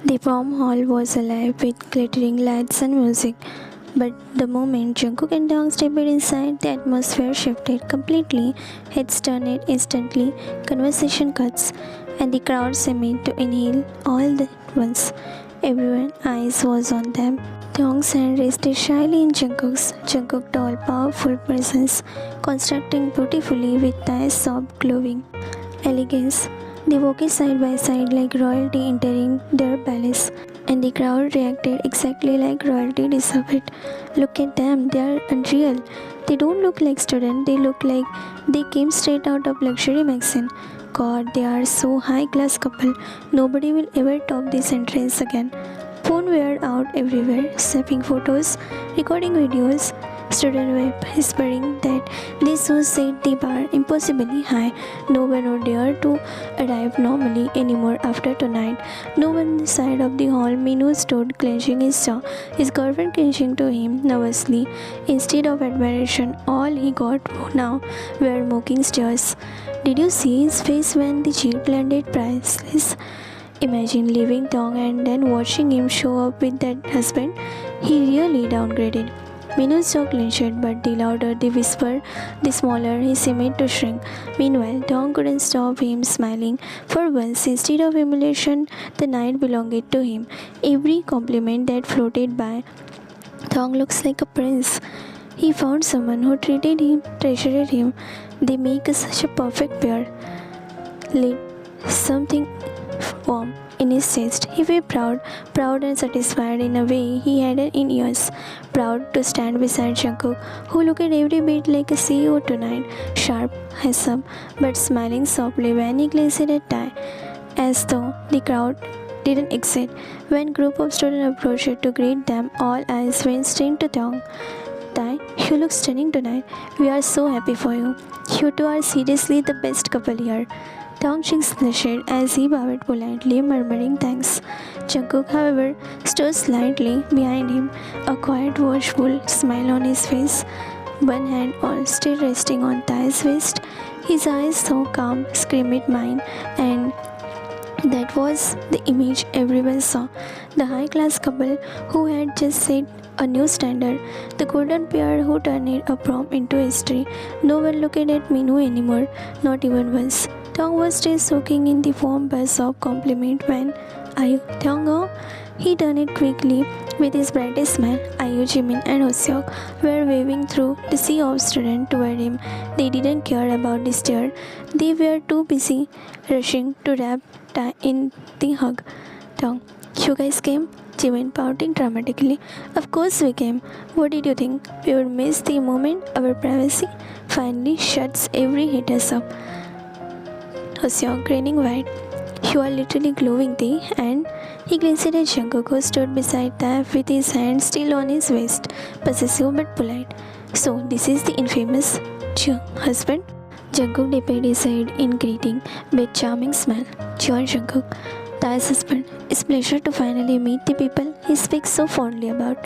The prom hall was alive with glittering lights and music, but the moment Jungkook and Taeyang stepped inside, the atmosphere shifted completely. Heads turned instantly, conversation cuts, and the crowd seemed to inhale all at once. Everyone's eyes was on them. Taeyang's hand rested shyly in Jungkook's. Jungkook tall, powerful presence, constructing beautifully with Tae's soft glowing elegance. They walked side by side like royalty entering their palace, and the crowd reacted exactly like royalty deserved it. Look at them, they are unreal. They don't look like students, they look like they came straight out of luxury magazine. God, they are so high class couple. Nobody will ever top this entrance again. Phone were out everywhere, snapping photos, recording videos. Students were whispering that this show set the bar impossibly high. No one would dare to arrive normally anymore after tonight. No one inside of the hall. Minu stood clenching his jaw, his girlfriend clenching to him nervously. Instead of admiration, all he got now were mocking stares. Did you see his face when the cheat landed? Priceless. Imagine leaving Tong and then watching him show up with that husband. He really downgraded. Minu's jaw clenched, but the louder the whisper, the smaller he seemed to shrink. Meanwhile, Tong couldn't stop him smiling. For once, instead of humiliation, the night belonged to him. Every compliment that floated by, Tong looks like a prince. He found someone who treasured him. They make such a perfect pair. Lit something warm in his chest. He felt proud and satisfied in a way he hadn't in years. Proud to stand beside Jungkook, who looked every bit like a CEO tonight, sharp, handsome, but smiling softly when he glanced at Tae, as though the crowd didn't exist. When group of students approached to greet them, all eyes went straight to Tae. Tae, you look stunning tonight. We are so happy for you. You two are seriously the best couple here. Taeyang cheeks flushed as he bowed politely, murmuring thanks. Jungkook, however, stood slightly behind him, a quiet, watchful smile on his face, one hand still resting on Tae's waist. His eyes so calm, screamed mine, and that was the image everyone saw. The high-class couple who had just set a new standard, the golden pair who turned a prom into history. No one looked at Minu anymore, not even once. Taeyang was still soaking in the warm buzz of compliment when Ayu, Taeyang, he turned it quickly with his brightest smile. Ayu, Jimin, and Hoseok were waving through the sea of students toward him. They didn't care about the stare. They were too busy rushing to wrap Tae in the hug. Taeyang, you guys came? Jimin pouting dramatically. Of course we came. What did you think? We would miss the moment our privacy finally shuts every haters up. Hoseok grinning wide. You are literally glowing, Tae, and he glanced at Jungkook, who stood beside Tae with his hand still on his waist, possessive but polite. So this is the infamous husband? Jungkook dipped his head in greeting with charming smile. John Jungkook, Tae's husband. It's pleasure to finally meet the people he speaks so fondly about.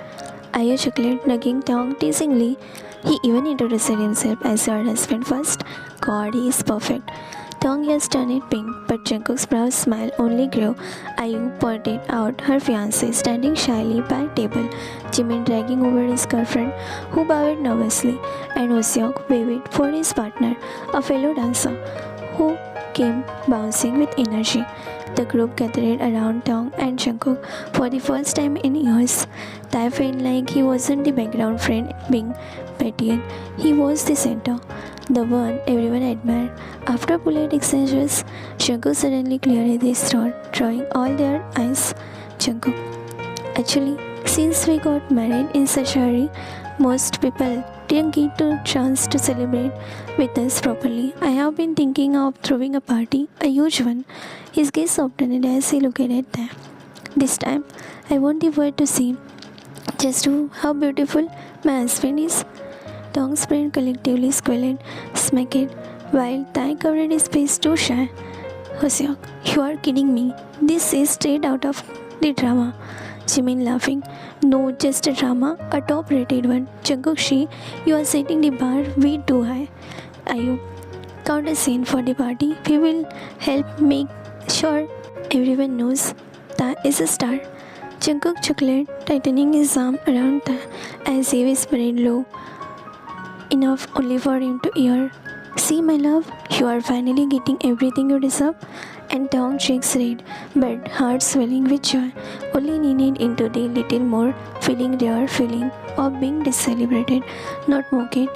Ayu chuckled, nudging Taeyang teasingly. He even introduced himself as her husband first. God, he is perfect. Taeyang has turned pink, but Jungkook's proud smile only grew. Ayu pointed out her fiancé standing shyly by a table, Jimin dragging over his girlfriend, who bowed nervously, and Hoseok waved for his partner, a fellow dancer, who came bouncing with energy. The group gathered around Taeyang and Jungkook for the first time in years. Tae felt like he wasn't the background friend being petted. He was the center, the one everyone admired. After polite exchanges, Jungkook suddenly cleared his throat, drawing all their eyes. Jungkook, actually, since we got married in such a hurry, most people didn't get a chance to celebrate with us properly. I have been thinking of throwing a party, a huge one. His gaze softened as he looked at them. This time, I want the world to see just how beautiful my husband is. Taeyang's friend collectively squealed, smacked, while Tae covered his face too shy. Hoseok, you are kidding me. This is straight out of the drama. Jimin laughing. No, just a drama, a top-rated one. Jungkook, you are setting the bar way too high. Ayu, count a scene for the party. We will help make sure everyone knows Ta is a star. Jungkook chuckled, tightening his arm around Ta as he whispered low, enough only for him to hear. See, my love, you are finally getting everything you deserve. And Tae's cheeks red, but heart swelling with joy. Only needed into the little more feeling rare feeling of being celebrated, not mocked.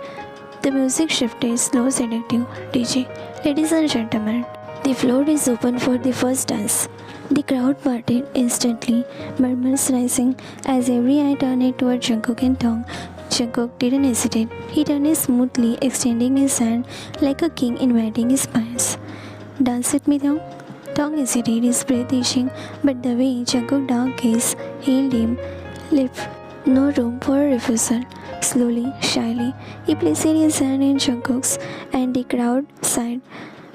The music shifted, slow, seductive. DJ, ladies and gentlemen, the floor is open for the first dance. The crowd parted instantly, murmurs rising as every eye turned toward Jungkook and Tae. Jungkook didn't hesitate. He turned it smoothly, extending his hand like a king inviting his fans. Dance with me, Tae? Tae hesitated, his breath itching, but the way Jungkook's dark gaze held him left no room for a refusal. Slowly, shyly, he placed his hand in Jungkook's, and the crowd sighed.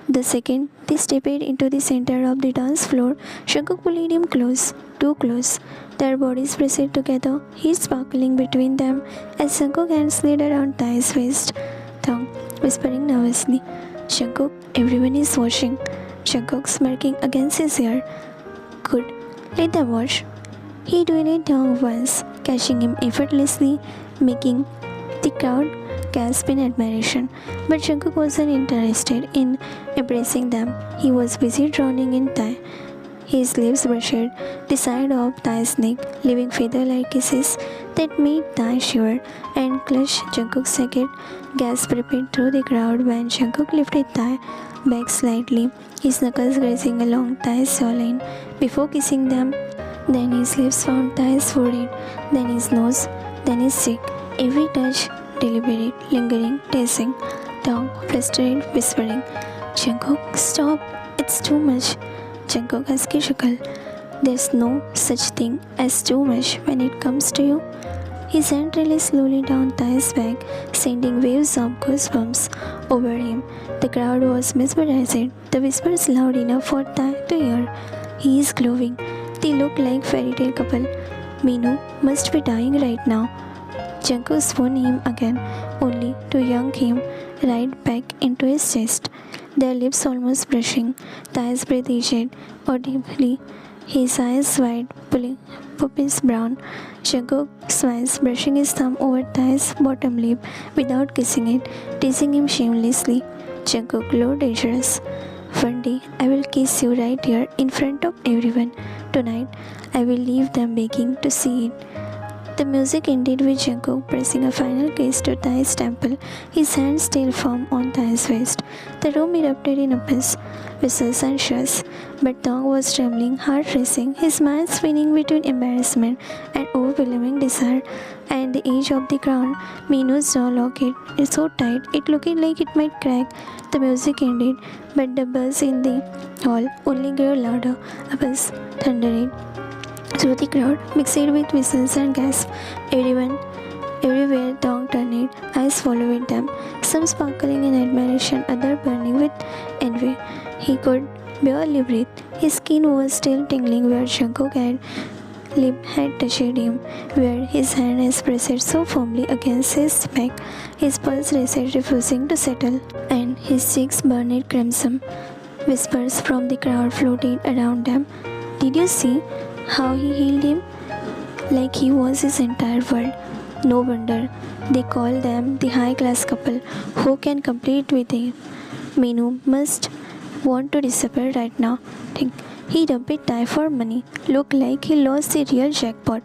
The second they stepped into the center of the dance floor, Jungkook pulled him close, too close. Their bodies pressed together, heat sparkling between them as Jungkook's hand slid around Tae's waist. Tae, whispering nervously, Jungkook, everyone is watching. Jungkook smirking against his ear. Good, let them watch. He twirled Tae once, catching him effortlessly, making the crowd gasp in admiration. But Jungkook wasn't interested in embracing them. He was busy drowning in Tae. His lips brushed the side of Tae's neck, leaving feather-like kisses that made Tae shiver and clutch Jungkook's jacket. Gasp ripped through the crowd when Jungkook lifted Tae back slightly, his knuckles grazing along Tae's jawline before kissing them. Then his lips found Tae's forehead, then his nose, then his cheek. Every touch deliberate, lingering, tasting. Tae flustered, whispering, Jungkook, stop, it's too much. Jungkook asked chuckle. There's no such thing as too much when it comes to you. His hand released slowly down Tae's back, sending waves of goosebumps over him. The crowd was mesmerized, the whispers loud enough for Tae to hear. He is glowing. They look like fairy tale couple. Minu must be dying right now. Jungkook swooned him again, only to yank him right back into his chest, their lips almost brushing. Tae's breath itched audibly, his eyes wide, pupils brown. Jungkook smiles, brushing his thumb over Tae's bottom lip without kissing it, teasing him shamelessly. Jungkook, low dangerous. One day I will kiss you right here in front of everyone. Tonight I will leave them begging to see it. The music ended with Jungkook pressing a final kiss to Tae's temple, his hand still firm on Tae's waist. The room erupted in applause, whistles and shots, but Tae was trembling, heart racing, his mind spinning between embarrassment and overwhelming desire. At the edge of the crown, Minu's jaw locked it so tight it looked like it might crack. The music ended, but the buzz in the hall only grew louder. A buzz thundered through the crowd, mixed with whistles and gasps. Everywhere Tae turned, eyes followed them, some sparkling in admiration, others burning with envy. He could barely breathe. His skin was still tingling where Jungkook's lip had touched him, where his hand had pressed so firmly against his back. His pulse raced, refusing to settle, and his cheeks burned crimson. Whispers from the crowd floated around them. Did you see how he held him? Like he was his entire world. No wonder they call them the high-class couple who can compete with him. Minu must want to disappear right now. Think he dumped Tae for money. Looked like he lost the real jackpot.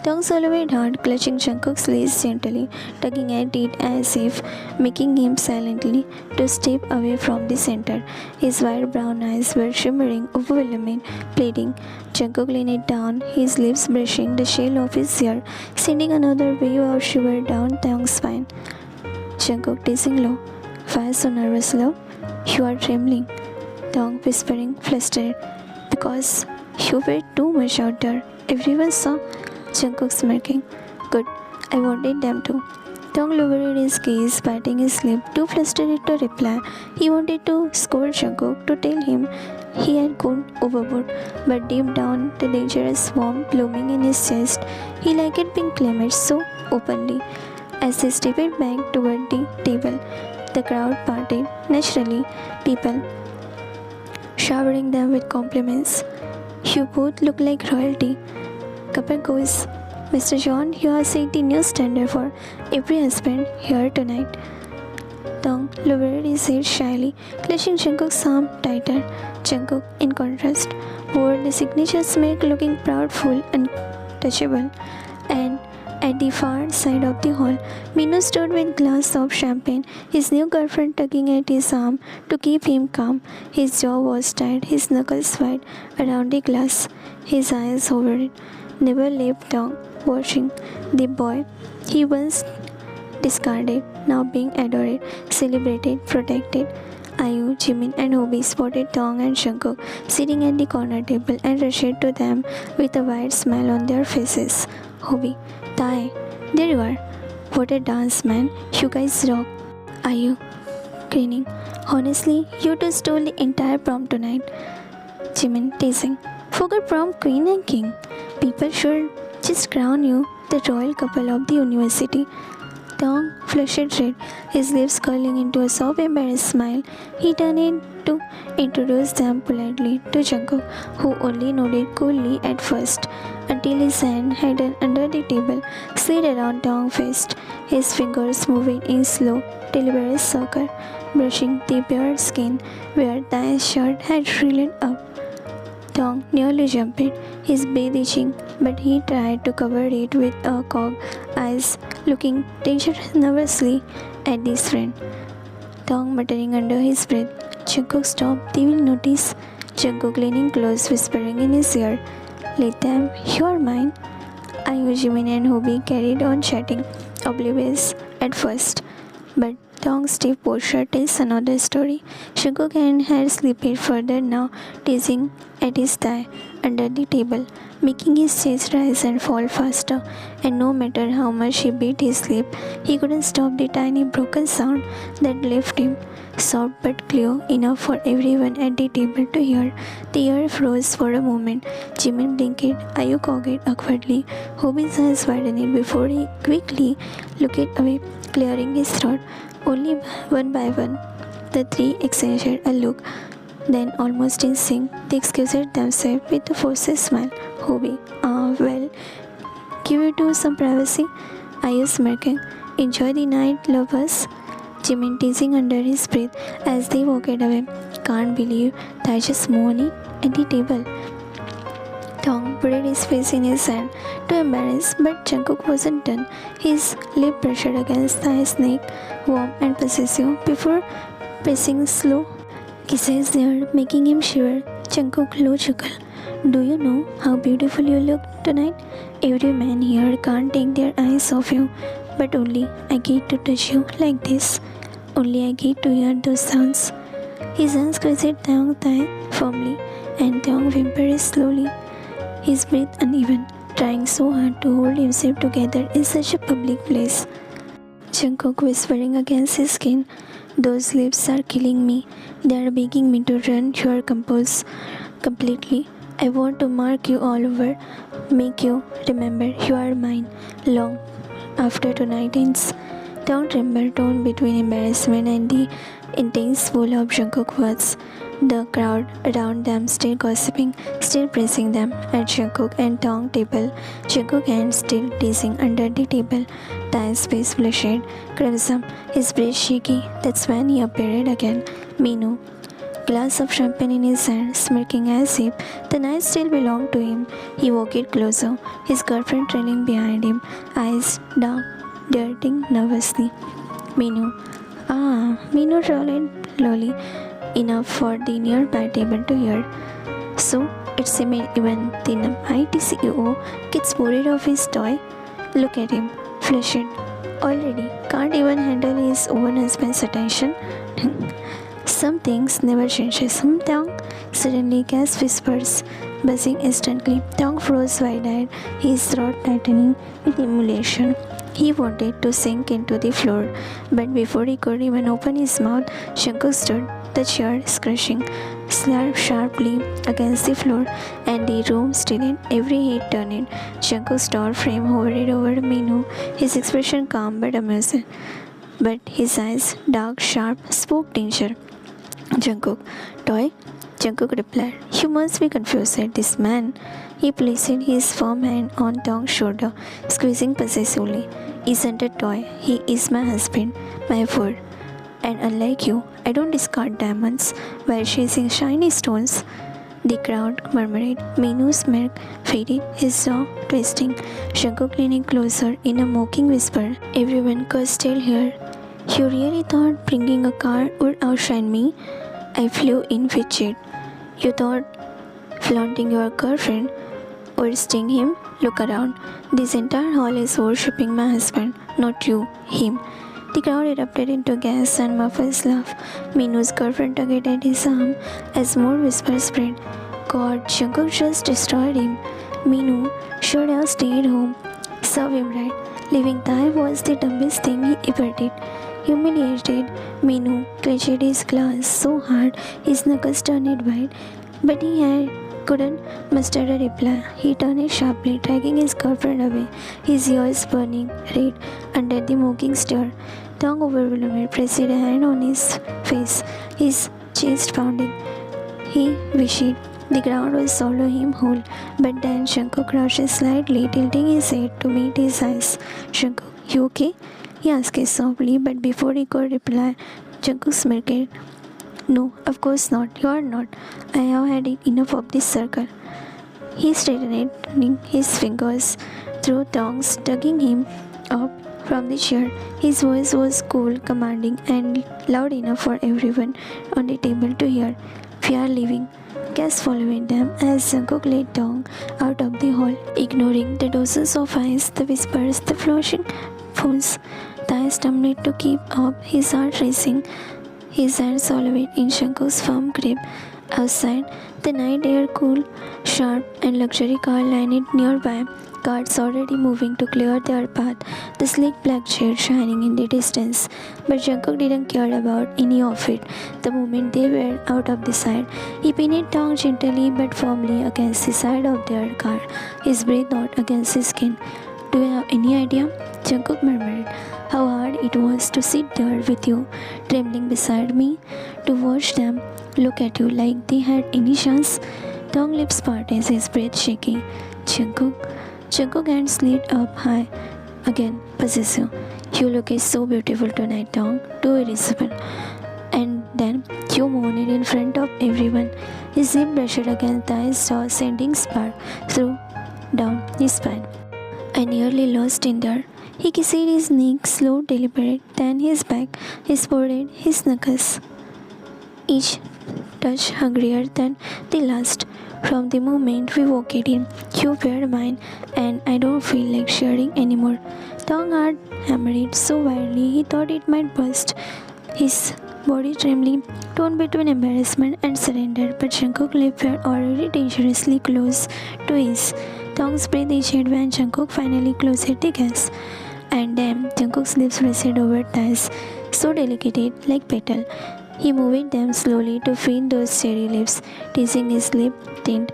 Tae swallowed hard, clutching Jungkook's lace gently, tugging at it as if making him silently to step away from the center. His wide brown eyes were shimmering, overwhelming, pleading. Jungkook leaned down, his lips brushing the shell of his ear, sending another wave of shiver down Tae's spine. Jungkook teasing low. Why so nervous, love? You are trembling. Tae whispering, flustered. Because you were too much out there. Everyone saw. Jungkook smirking. Good, I wanted them to. Tae lowered his gaze, biting his lip, too flustered to reply. He wanted to scold Jungkook, to tell him he had gone overboard, but deep down, the dangerous warmth blooming in his chest, he liked being claimed so openly. As they stepped back toward the table, the crowd parted. Naturally, people showering them with compliments. You both look like royalty. Couple goes, Mr. John, you have set the new standard for every husband here tonight. Tong lowered his head shyly, clutching Jungkook's arm tighter. Jungkook, in contrast, wore the signature smirk, looking proudful and untouchable. And at the far side of the hall, Minu stood with glass of champagne, his new girlfriend tugging at his arm to keep him calm. His jaw was tight, his knuckles wide around the glass. His eyes hovered, never left Tong, watching the boy he once discarded, now being adored, celebrated, protected. Ayu, Jimin, and Hobie spotted Tong and Jungkook sitting at the corner table and rushed to them with a wide smile on their faces. Hobie, Tae, there you are. What a dance, man. You guys rock. Ayu, grinning. Honestly, you two stole the entire prom tonight. Jimin, teasing. Forget prom queen and king. People should just crown you the royal couple of the university. Tong flushed red, his lips curling into a soft embarrassed smile. He turned in to introduce them politely to Jungkook, who only nodded coolly at first, until his hand hidden under the table slid around Tong's waist, his fingers moving in slow, deliberate circle, brushing the bare skin where Tae's shirt had wriggled up. Tong nearly jumped, his breath itching, but he tried to cover it with a cocked eyes, looking nervously at his friend. Tong muttering under his breath. Jungkook stopped, they will notice. Jungkook leaning close, whispering in his ear, Let them, you are mine. Ayu, Jimin and Hobie carried on chatting, oblivious at first. But Tong's stiff posture tells another story. Jungkook had slipped further now, teasing at his thigh under the table, making his chest rise and fall faster. And no matter how much he beat his lip, he couldn't stop the tiny broken sound that left him. Soft but clear enough for everyone at the table to hear. The air froze for a moment. Jimin blinked, Ayu cocked awkwardly. Hobie's eyes widened before he quickly looked away, clearing his throat. Only one by one, the three exchanged a look. Then, almost in sync, they excused themselves with a forced smile. Hobie, well, give you two some privacy. Ayu smirking. Enjoy the night, lovers. Jimin teasing under his breath as they walked away. Can't believe that just moaning at the table. Tong buried his face in his hand, too embarrassed, but Jungkook wasn't done. His lip brushed against Tae's neck, warm and possessive, before pressing slow kisses there, making him shiver. Jungkook low chuckle. Do you know how beautiful you look tonight? Every man here can't take their eyes off you, but only I get to touch you like this. Only I get to hear those sounds. His hands squeezed Tae's thigh firmly, and Tae whimpered slowly, his breath uneven, trying so hard to hold himself together in such a public place. Jungkook whispering against his skin, Those lips are killing me. They are begging me to run your compulse completely. I want to mark you all over, make you remember you are mine long after tonight ends. Don't remember tone between embarrassment and the intense pull of Jungkook words. The crowd around them still gossiping, still praising them at Jungkook and Tong table. Jungkook hands still teasing under the table. Tae's face flushed crimson, his breath shaky. That's when he appeared again. Minu, glass of champagne in his hand, smirking as if the night still belonged to him. He walked closer, his girlfriend trailing behind him, eyes dark, darting nervously. Minu, Minu rolled slowly, enough for the nearby table to hear. So, it's even the mighty CEO gets bored of his toy. Look at him, flushed already, can't even handle his own husband's attention. Some things never change. Tong suddenly Cass whispers, buzzing instantly. Tong froze wide-eyed, his throat tightening with emulation. He wanted to sink into the floor, but before he could even open his mouth, Jungkook stood, the chair scratching, slapped sharply against the floor, and the room stilled. Every head turned. Jungkook's tall frame hovered over Minu, his expression calm but amusing. But his eyes, dark, sharp, spoke danger. Jungkook, toy? Jungkook replied, "You must be confused at this man." He placed his firm hand on Dong's shoulder, squeezing possessively. "Isn't a toy. He is my husband, my word. And unlike you, I don't discard diamonds while chasing shiny stones." The crowd murmured. Minu's smirk faded, his jaw twisting. Jungkook leaning closer in a mocking whisper. "Everyone cursed here. You really thought bringing a car would outshine me? I flew in with jet. You thought flaunting your girlfriend would sting him? Look around. This entire hall is worshipping my husband, not you, him." The crowd erupted into gasps and muffled laugh. Minu's girlfriend tugged at his arm as more whispers spread. "God, Jungkook just destroyed him. Minu should have stayed home. Serve him right. Leaving Thai was the dumbest thing he ever did." Humiliated, Minu clenched his glass so hard his knuckles turned white, but couldn't muster a reply. He turned sharply, dragging his girlfriend away, his ears burning red under the mocking stare. Dong, overwhelmed, pressed a hand on his face, his chest pounding. He wished the ground would swallow him whole, but then Jungkook crouched slightly, tilting his head to meet his eyes. "Jungkook, you okay?" he asked softly, but before he could reply, Jungkook smirked. "No, of course not. You are not. I have had enough of this circle." He straightened, running his fingers through Dong's, tugging him up from the chair. His voice was cool, commanding, and loud enough for everyone on the table to hear. "We are leaving." Guests followed them as Jungkook led Dong out of the hall, ignoring the dozens of eyes, the whispers, the flashing phones. Thai stumbled to keep up, his heart racing, his hands swallowed in Jungkook's firm grip. Outside, the night air cool, sharp, and luxury car lined nearby, guards already moving to clear their path, the sleek black jet shining in the distance. But Jungkook didn't care about any of it. The moment they were out of the sight, he pinned Dong gently but firmly against the side of their car, his breath not against his skin. "Do you have any idea?" Jungkook murmured. "How hard it was to sit there with you, trembling beside me, to watch them look at you like they had any chance?" Dong lips parted, his breath shaking. Jungkook hands slid up high, again possessive. "You look so beautiful tonight, Dong, too irresistible." And then you moaned in front of everyone. His lip brushed against Thai's jaw, sending spark through down his spine. "I nearly lost in there." He kissed his neck, slow, deliberate, then his back, his forehead, his knuckles. Each touch hungrier than the last. "From the moment we walked in, you were mine, and I don't feel like sharing anymore." Dong's heart hammered so wildly he thought it might burst, his body trembling, torn between embarrassment and surrender. But Jungkook's lips were already dangerously close to his. Dong's breath itched when Jungkook finally closed the gas. And then Jungkook's lips rested over Thai's, so delicate like petal. He moved them slowly to feel those cherry lips, teasing his lip tint.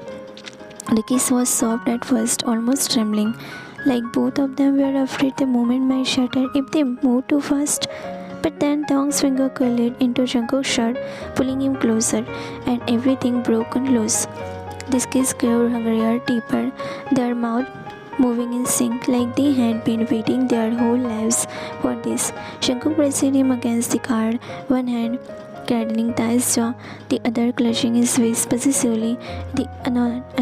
The kiss was soft at first, almost trembling, like both of them were afraid the moment might shatter if they moved too fast. But then Dong's finger curled into Jungkook's shirt, pulling him closer, and everything broke loose. This kiss grew hungrier, deeper, their mouth moving in sync like they had been waiting their whole lives for this. Jungkook pressed him against the car, one hand cradling Thai's jaw, the other clutching his waist possessively. The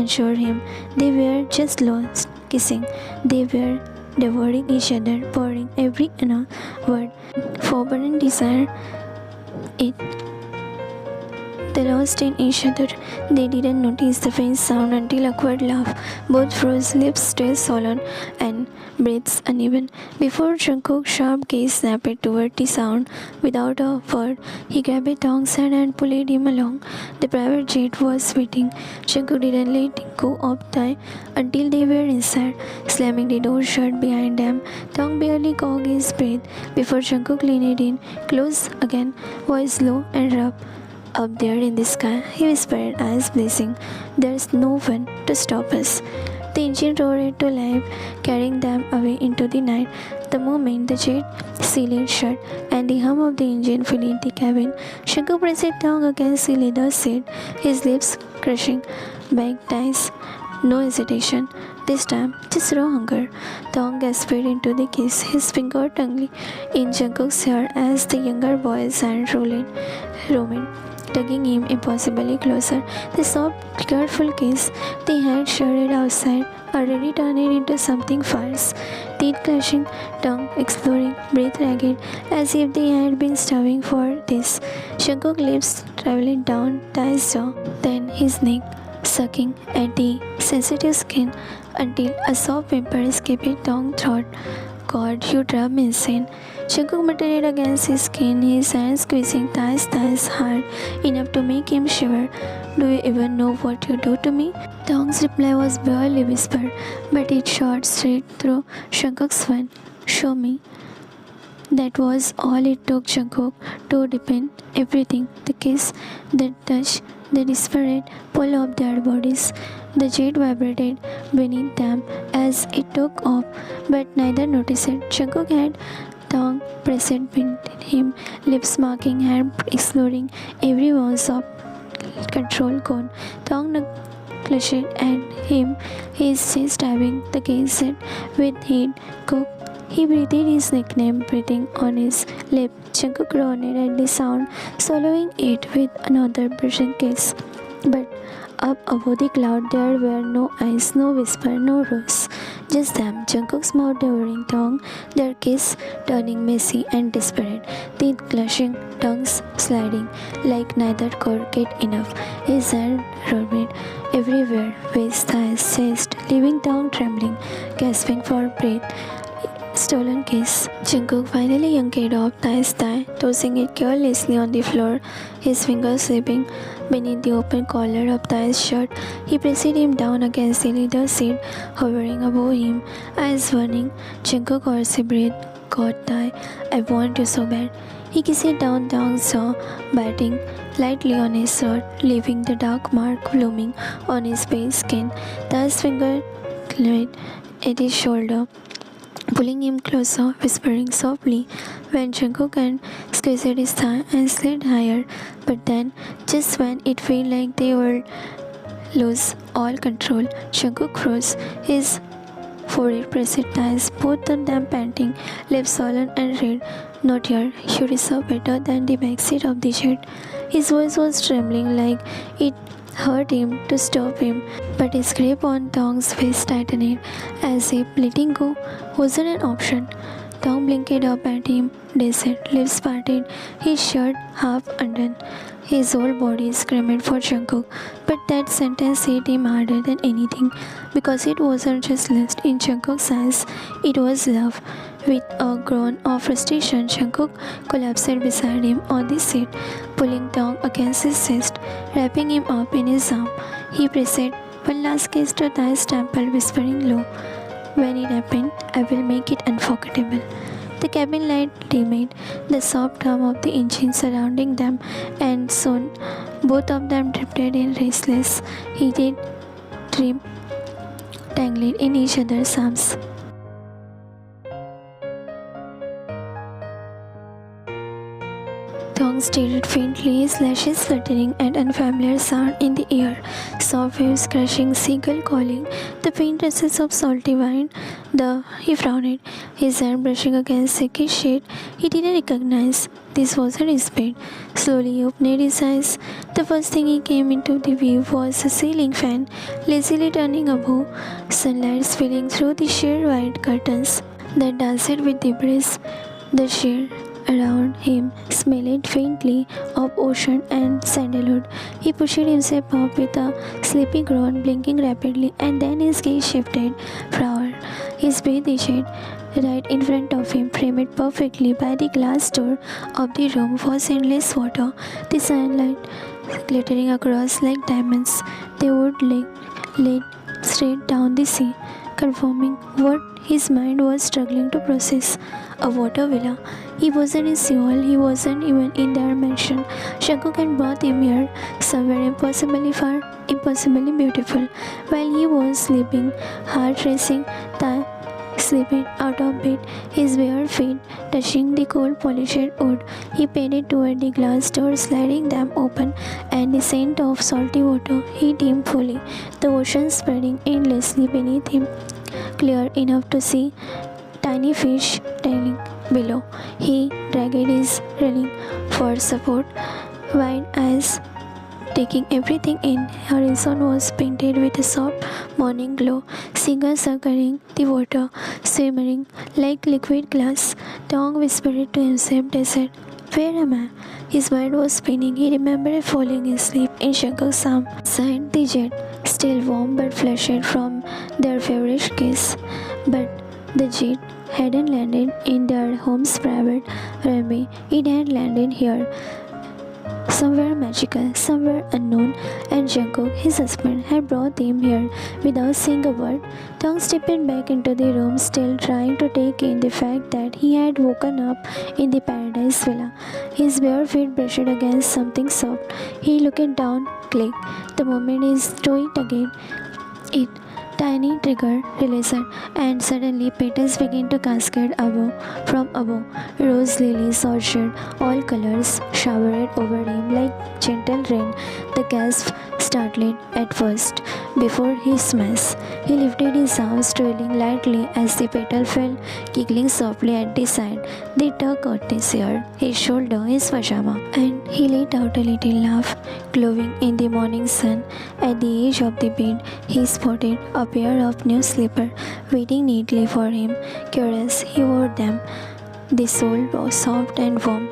assured him they were just lost kissing. They were devouring each other, pouring every word, forbidden desire. They lost in each other. They didn't notice the faint sound until awkward laugh. Both froze, lips still swollen and breaths uneven. Before Jungkook's sharp gaze snapped toward the sound, without a word, he grabbed Dong's hand and pulled him along. The private jet was waiting. Jungkook didn't let go of Thai until they were inside, slamming the door shut behind them. Dong barely caught his breath before Jungkook leaned in, close again, voice low and rough. "Up there in the sky," he whispered, eyes blazing, "there's no one to stop us." The engine roared to life, carrying them away into the night. The moment the jet sealed shut and the hum of the engine filled the cabin. Jungkook pressed down against the leather seat, his lips crushing back ties. No hesitation. This time, just raw hunger. Dong gasped into the kiss, his finger tingling in Jungkook's hair as the younger boy's hand roamed, tugging him impossibly closer. The soft, careful kiss they had shared outside already turned it into something fierce. Teeth clashing, tongue exploring, breath ragged, as if they had been starving for this. Jungkook's lips traveling down Tae's jaw, then his neck, sucking at the sensitive skin until a soft whimper escaped Dong's throat. God, you drive me insane. Jungkook muttered it against his skin, his hands squeezing Tae's thighs hard enough to make him shiver. Do you even know what you do to me? Dong's reply was barely whispered, but it shot straight through Jungkook's spine. Show me. That was all it took Jungkook to deepen everything. The kiss, the touch, the desperate pull of their bodies. The jet vibrated beneath them as it took off, but neither noticed it. Jungkook had Dong pressed beneath him, lips marking, hand exploring every ounce of control gone. Dong clutched at him, his chest stabbing the casette with heat. Cook. He breathed his nickname, breathing on his lip. Jungkook groaned at the sound, swallowing it with another brushing kiss. But up above the cloud there were no eyes, no whisper, no rose. Just them, Jungkook's mouth devouring Dong, their kiss turning messy and desperate, teeth clashing, tongues sliding like neither could get enough. His hand roamed everywhere, waist, thighs, chest, leaving Dong trembling, gasping for breath. Stolen kiss. Jungkook finally yanked off Tae's thigh, tossing it carelessly on the floor, his fingers slipping beneath the open collar of Tae's shirt. He pressed him down against the leather seat, hovering above him, eyes burning. Jungkook hoarsely breathed, God, Tae, I want you so bad. He kissed down Dong's jaw, biting lightly on his throat, leaving the dark mark blooming on his pale skin. Tae's finger clawed at his shoulder, pulling him closer, whispering softly when Jungkook and squeezed his thigh and slid higher. But then, just when it felt like they would lose all control, Jungkook froze, his forehead pressed Tae's, both of them panting, lips swollen and red. Not here, you deserve better than the backseat of the jet. His voice was trembling like it hurt him to stop him, but his grip on Dong's waist tightened as if letting go wasn't an option. Dong blinked up at him, dazed, lips parted, his shirt half undone. His whole body screamed for Jungkook, but that sentence hit him harder than anything because it wasn't just lust in Jungkook's eyes, it was love. With a groan of frustration, Jungkook collapsed beside him on the seat, pulling Dong against his chest, wrapping him up in his arm. He pressed one last kiss to Tae's temple, whispering low, when it happened, I will make it unforgettable. The cabin light dimmed, the soft hum of the engine surrounding them, and soon both of them drifted in restless, heated dream, tangled in each other's arms. Dong stared faintly, his lashes fluttering, and unfamiliar sound in the air. Soft waves crashing, seagull calling, the faint traces of salty wine. He frowned, his hand brushing against Seki's shade he didn't recognize. This wasn't his bed. Slowly he opened his eyes. The first thing he came into the view was a ceiling fan, lazily turning above, sunlight spilling through the sheer white curtains that danced with the breeze. The sheer around him smelled faintly of ocean and sandalwood. He pushed himself up with a sleepy groan, blinking rapidly, and then his gaze shifted forward. His breath issued right in front of him, framed perfectly by the glass door of the room, was endless water, the sunlight glittering across like diamonds. They would lead straight down the sea, confirming what his mind was struggling to process. A water villa. He wasn't in Seoul, he wasn't even in their mansion. Jungkook had brought him here, somewhere impossibly far, impossibly beautiful. While he was sleeping, heart racing, Tae slipped out of bed, his bare feet touching the cold polished wood. He padded toward the glass doors, sliding them open, and the scent of salty water hit him fully, the ocean spreading endlessly beneath him, clear enough to see tiny fish tailing below. He dragged his railing for support, wide eyes taking everything in. Horizon was painted with a soft morning glow, seagulls circling the water, shimmering like liquid glass. Tong whispered to himself, desert. Where am I? His mind was spinning. He remembered falling asleep in Shankuk's arm, beside the jet, still warm but flushed from their feverish kiss. But the jet hadn't landed in their home's private runway. It had landed here, somewhere magical, somewhere unknown, and Jungkook, his husband, had brought them here without saying a word. Tong stepped back into the room, still trying to take in the fact that he had woken up in the Paradise Villa. His bare feet brushed against something soft. He looked down, click. The moment his toe it again, it tiny trigger released, and suddenly petals began to cascade from above. Rose lilies, orchid, all colors showered over him like gentle rain. The gasp startled at first before he smashed. He lifted his arms, twirling lightly as the petal fell, giggling softly at the side. They tug at his hair, his shoulder, his pajama, and he let out a little laugh, glowing in the morning sun. At the edge of the bed, he spotted a pair of new slippers waiting neatly for him. Curious, he wore them. The sole was soft and warm.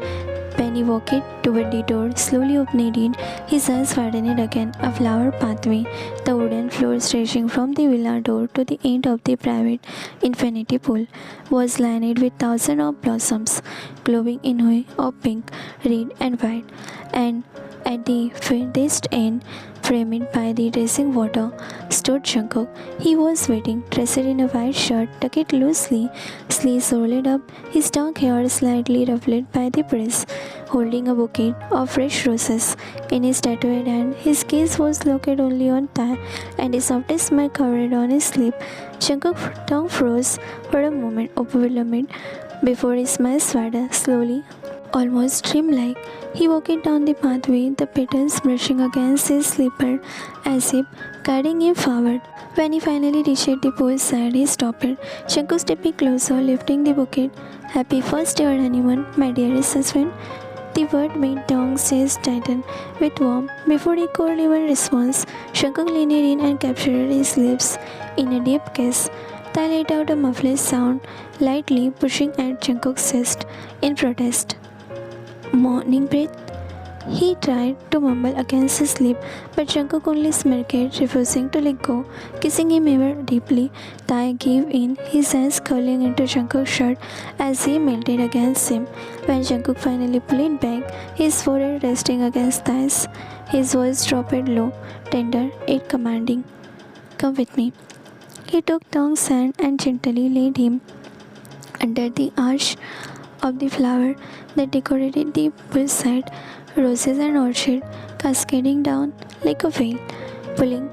Penny walked toward the door, slowly opening it, his eyes widened again. A flower pathway, the wooden floor stretching from the villa door to the end of the private infinity pool, was lined with thousands of blossoms, glowing in hues of pink, red, and white. And at the furthest end, framed by the racing water, stood Jungkook. He was waiting, dressed in a white shirt, tucked loosely, sleeves rolled up, his dark hair slightly ruffled by the breeze, holding a bouquet of fresh roses in his tattooed hand. His gaze was locked only on Tae, and the softest smile covered on his lip. Jungkook's tongue froze for a moment, overwhelmed, before his smile swayed slowly, almost dreamlike. He walked down the pathway, the petals brushing against his slipper as if guiding him forward. When he finally reached the pool side, he stopped. Jungkook stepping closer, lifting the bouquet. Happy first ever honeymoon, my dearest husband. The word made Tong's chest tighten with warmth. Before he could even respond, Jungkook leaned in and captured his lips in a deep kiss. Tae let out a muffled sound, lightly pushing at Jungkook's chest in protest. Morning breath? He tried to mumble against his lip, but Jungkook only smirked, refusing to let go. Kissing him ever deeply, Tae gave in, his hands curling into Jungkook's shirt as he melted against him. When Jungkook finally pulled back, his forehead resting against Tae's, his voice dropped low, tender, yet commanding. Come with me. He took Tong's hand and gently laid him under the arch of the flower that decorated the poolside, roses and orchid cascading down like a veil, pulling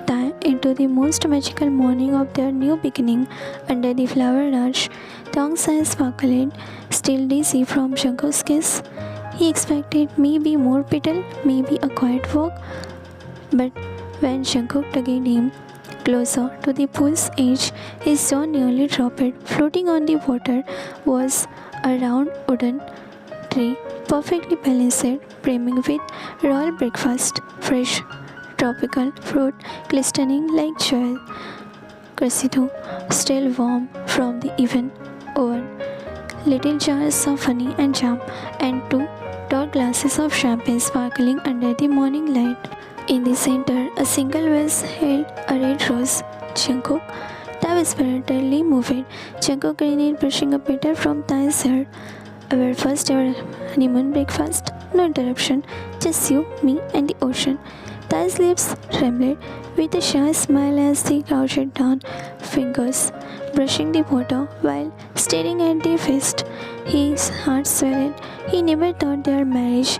Tae into the most magical morning of their new beginning. Under the flower arch, Tong's eyes sparkled, still dizzy from Jungkook's kiss. He expected maybe more petal, maybe a quiet walk, but when Jungkook tugged him closer to the pool's edge, his jaw nearly dropped. Floating on the water was a round wooden tray, perfectly balanced, brimming with royal breakfast, fresh tropical fruit glistening like jewel, crucido, still warm from the oven, little jars of honey and jam, and two tall glasses of champagne sparkling under the morning light. In the center, a single vase held a red rose. Jungkook, Tae whispered, tightly moved. Jungkook grinned, brushing a petal from Tae's hair. Our first ever honeymoon breakfast. No interruption. Just you, me, and the ocean. Tae's lips trembled with a shy smile as he crouched down, fingers brushing the water while staring at the feast. His heart swelled. He never thought their marriage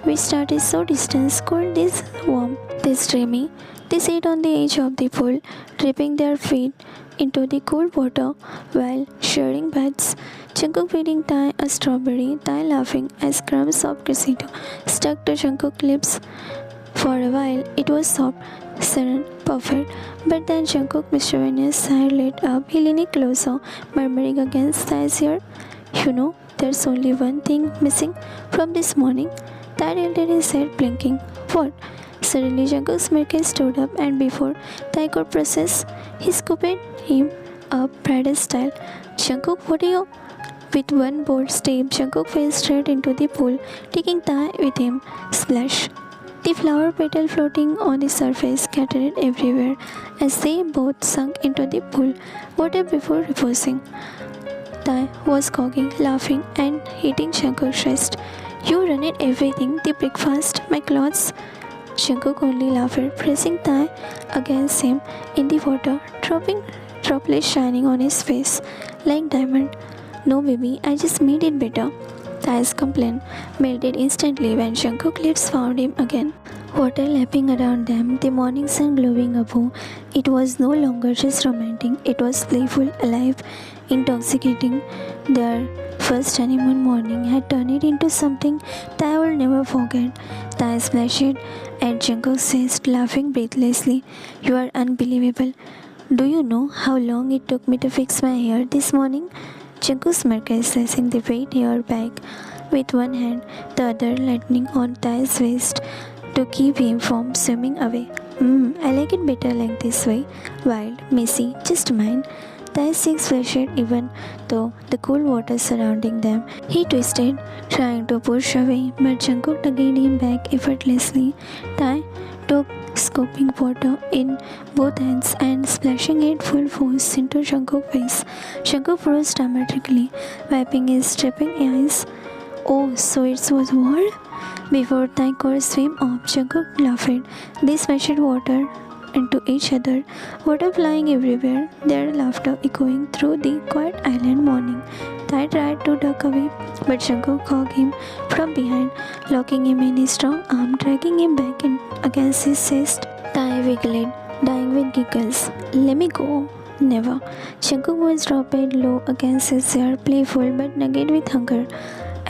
We started so distant, cold, this warm, this dreamy. They sat on the edge of the pool, dipping their feet into the cold water while sharing beds. Jungkook feeding Tai a strawberry, Tai laughing as crumbs of crescito stuck to Jungkook's lips. For a while, it was soft, serene, perfect. But then Jungkook's mischievous side lit up. He leaned closer, murmuring against Tai's ear, "You know, there's only one thing missing from this morning." Tai tilted his head, blinking. "What?" Suddenly, Jungkook's mirror stood up, and before Tai could process, he scooped him up, bridal style. "Jungkook, what are you?" With one bold step, Jungkook fell straight into the pool, taking Tai with him. Splash! The flower petal floating on the surface scattered everywhere as they both sunk into the pool water before reposing. Tai was cogging, laughing, and hitting Jungkook's chest. "You ruined everything, the breakfast, my clothes." Jungkook only laughed, pressing Tai against him in the water, dropping droplets shining on his face like diamond. "No, baby, I just made it better." Tai's complaint melted instantly when Jungkook's lips found him again. Water lapping around them, the morning sun glowing above. It was no longer just romantic, it was playful, alive, intoxicating. Their first honeymoon morning had turned into something Tai will never forget. Tai splashed at Jungkook's chest, laughing breathlessly. "You are unbelievable. Do you know how long it took me to fix my hair this morning?" Jungkook smirked, slicing the wet hair back with one hand, the other lightening on Tai's waist to keep him from swimming away. I like it better like this way. Wild, messy, just mine." Tai's cheeks flushed even though the cool water surrounding them. He twisted, trying to push away, but Jungkook tugged him back effortlessly. Tai took scooping water in both hands and splashing it full force into Jungkook's face. Jungkook froze dramatically, wiping his dripping eyes. "Oh, so it was war?" Before Tai could swim off, Jungkook laughed. They splashed water into each other, water flying everywhere, their laughter echoing through the quiet island morning. Tai tried to duck away, but Jungkook hugged him from behind, locking him in his strong arm, dragging him back in against his chest. Tai wiggled, dying with giggles. "Let me go." "Never." Jungkook was dropped low against his ear, playful but nugget with hunger.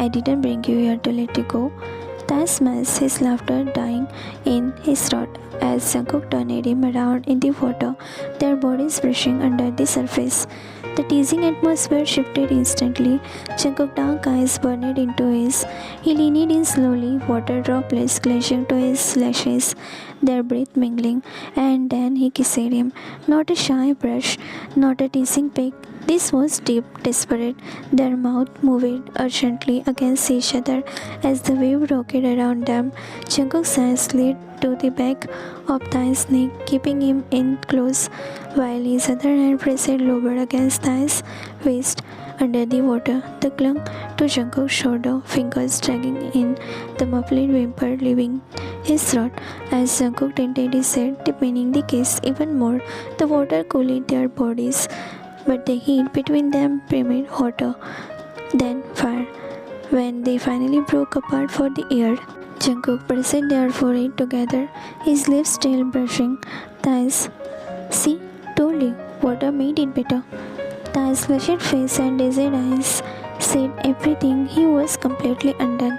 "I didn't bring you here to let you go." Tai smiled, his laughter dying in his throat as Jungkook turned him around in the water, their bodies brushing under the surface. The teasing atmosphere shifted instantly. Jungkook's dark eyes burned into his. He leaned in slowly, water droplets clashing to his lashes, their breath mingling, and then he kissed him. Not a shy brush, not a teasing peck. This was deep, desperate. Their mouths moved urgently against each other as the wave rocked around them. Jungkook's hand slid to the back of Tai's neck, keeping him in close, while his other hand pressed lower against Tai's waist. Under the water, they clung to Jungkook's shoulder, fingers dragging in the muffled whimper, leaving his throat. As Jungkook tilted his head, deepening the kiss even more, the water cooled their bodies, but the heat between them became hotter than fire. When they finally broke apart for the air, Jungkook pressed their forehead together, his lips still brushing Tai's. "See, told you, water made it better." Tai's flushed face and dazed eyes said everything. He was completely undone.